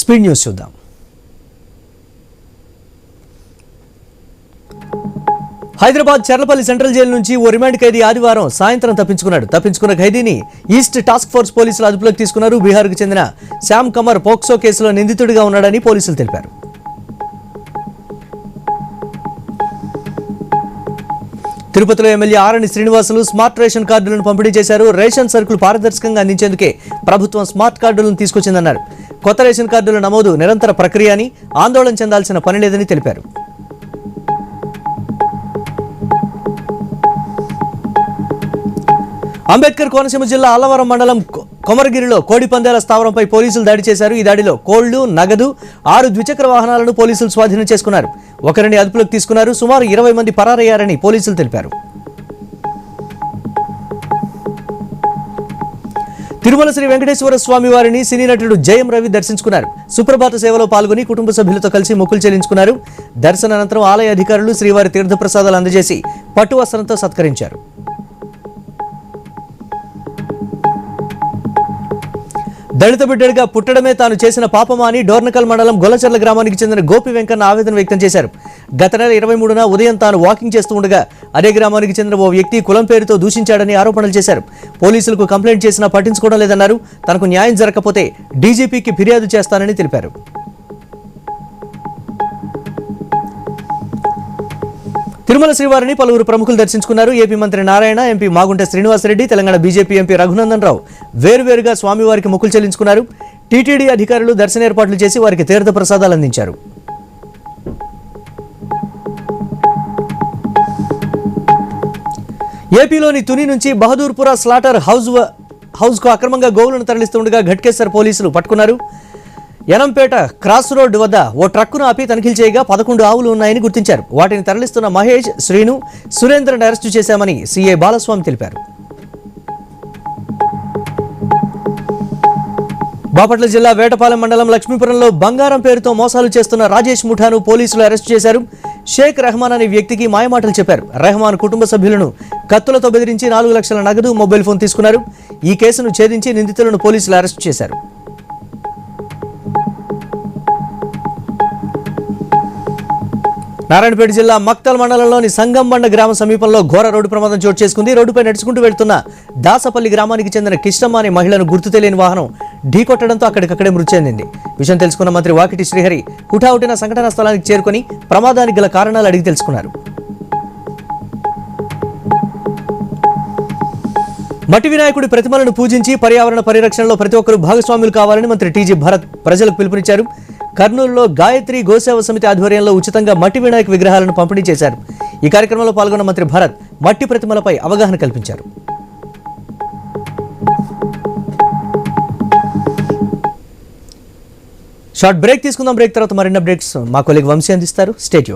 Speed news చూద్దాం. Hyderabad Cherlapalli central jail నుంచి ఓ remand ఖైదీ ఆదివారం సాయంత్రం తప్పించుకున్న ఖైదీని ఈస్ట్ టాస్క్ ఫోర్స్ పోలీసులు అదుపులోకి తీసుకున్నారు. బీహార్కు చెందిన శ్యామ్ కమర్ పోక్సో కేసులో నిందితుడిగా ఉన్నాడని పోలీసులు తెలిపారు. తిరుపతిలో ఎమ్మెల్యే ఆరణి శ్రీనివాసులు స్మార్ట్ రేషన్ కార్డులను పంపిణీ చేశారు. రేషన్ సరుకులు పారదర్శకంగా అందించేందుకే ప్రభుత్వం స్మార్ట్ కార్డులను తీసుకొచ్చిందన్నారు. కొత్త రేషన్ కార్డుల నమోదు నిరంతర ప్రక్రియ అని, ఆందోళన చెందాల్సిన పని లేదని తెలిపారు. అంబేద్కర్ కోనసీమ జిల్లా అల్లవరం మండలం కొమరగిరిలో కోడి పందేల స్థావరంపై పోలీసులు దాడి చేశారు. ఈ దాడిలో కోళ్లు, నగదు, 6 ద్విచక్ర వాహనాలను పోలీసులు స్వాధీనం చేసుకున్నారు. ఒకరిని అదుపులోకి తీసుకున్నారు. సుమారు 20 మంది పరారయ్యారని పోలీసులు తెలిపారు. తిరుమల శ్రీ వెంకటేశ్వర స్వామి వారిని సినీ నటుడు జయం రవి దర్శించుకున్నారు. సుప్రభాత సేవలో పాల్గొని కుటుంబ సభ్యులతో కలిసి మొక్కులు చెల్లించుకున్నారు. దర్శనానంతరం ఆలయ అధికారులు శ్రీవారి తీర్థప్రసాదాలు అందజేసి పట్టు వస్త్రంతో సత్కరించారు. దళిత బిడ్డడిగా పుట్టడమే తాను చేసిన పాపమా అని డోర్నకల్ మండలం గొల్లచర్ల గ్రామానికి చెందిన గోపి వెంకన్న ఆవేదన వ్యక్తం చేశారు. గత నెల 23న ఉదయం తాను వాకింగ్ చేస్తూ ఉండగా అదే గ్రామానికి చెందిన ఓ వ్యక్తి కులం పేరుతో దూషించాడని ఆరోపణలు చేశారు. పోలీసులకు కంప్లైంట్ చేసినా పట్టించుకోవడం లేదన్నారు. తనకు న్యాయం జరగకపోతే డీజీపీకి ఫిర్యాదు చేస్తానని తెలిపారు. తిరుమల శ్రీవారిని పలువురు ప్రముఖులు దర్శించుకున్నారు. ఏపీ మంత్రి Narayana, MP Magunta Srinivasa Reddy, Telangana BJP MP Raghunandan Rao వేరువేరుగా స్వామివారికి మొక్కులు చెల్లించుకున్నారు. టీటీడీ అధికారులు దర్శన ఏర్పాట్లు చేసి వారికి తీర్థ ప్రసాదాలు అందించారు. ఏపీలోని తుని నుంచి బహదూర్పుర స్లాటర్ హౌస్కు అక్రమంగా గోవులను తరలిస్తుండగా ఘట్కేసర్ పోలీసులు పట్టుకున్నారు. యనంపేట క్రాస్ రోడ్ వద్ద ఓ ట్రక్కును ఆపి తనిఖీలు చేయగా 11 ఆవులు ఉన్నాయని గుర్తించారు. వాటిని తరలిస్తున్న మహేష్, శ్రీను, సురేంద్రను అరెస్టు చేశామని సీఐ బాలస్వామి తెలిపారు. బాపట్ల జిల్లా వేటపాలెం మండలం లక్ష్మీపురంలో బంగారం పేరుతో మోసాలు చేస్తున్న రాజేష్ ముఠాను పోలీసులు అరెస్టు చేశారు. షేక్ రెహమాన్ అనే వ్యక్తికి మాయమాటలు చెప్పారు. రెహమాన్ కుటుంబ సభ్యులను కత్తులతో బెదిరించి 4 లక్షల నగదు, మొబైల్ ఫోన్ తీసుకున్నారు. ఈ కేసును ఛేదించి నిందితులను పోలీసులు అరెస్టు చేశారు. నారాయణపేట జిల్లా మక్తల్ మండలంలోని సంగంబండ గ్రామ సమీపంలో ఘోర రోడ్డు ప్రమాదం చోటు చేసుకుంది. రోడ్డుపై నడుచుకుంటూ వెళ్తున్న దాసపల్లి గ్రామానికి చెందిన కిష్టమ్మ అనే మహిళను గుర్తు తెలియని వాహనం ఢీకొట్టడంతో అక్కడికక్కడే మృతి చెందింది. విషయం తెలుసుకున్న మంత్రి వాకిటి శ్రీహరి హుటాహుటిన సంఘటనా స్థలానికి చేరుకుని ప్రమాదానికి గల కారణాలు అడిగి తెలుసుకున్నారు. మట్టి వినాయకుడి ప్రతిమలను పూజించి పర్యావరణ పరిరక్షణలో ప్రతి ఒక్కరూ భాగస్వాములు కావాలని మంత్రి టీజీ భరత్ ప్రజలకు పిలుపునిచ్చారు. కర్నూలులో గాయత్రి గోసేవ సమితి ఆధ్వర్యంలో ఉచితంగా మట్టి వినాయక విగ్రహాలను పంపిణీ చేశారు. ఈ కార్యక్రమంలో పాల్గొన్న మంత్రి భరత్ మట్టి ప్రతిమలపై అవగాహన కల్పించారు. షార్ట్ బ్రేక్ తీసుకుందాం. బ్రేక్ తర్వాత మరిన్ని అప్డేట్స్ మా కొలీగ్ వంశీ అందిస్తారు. Stay tune.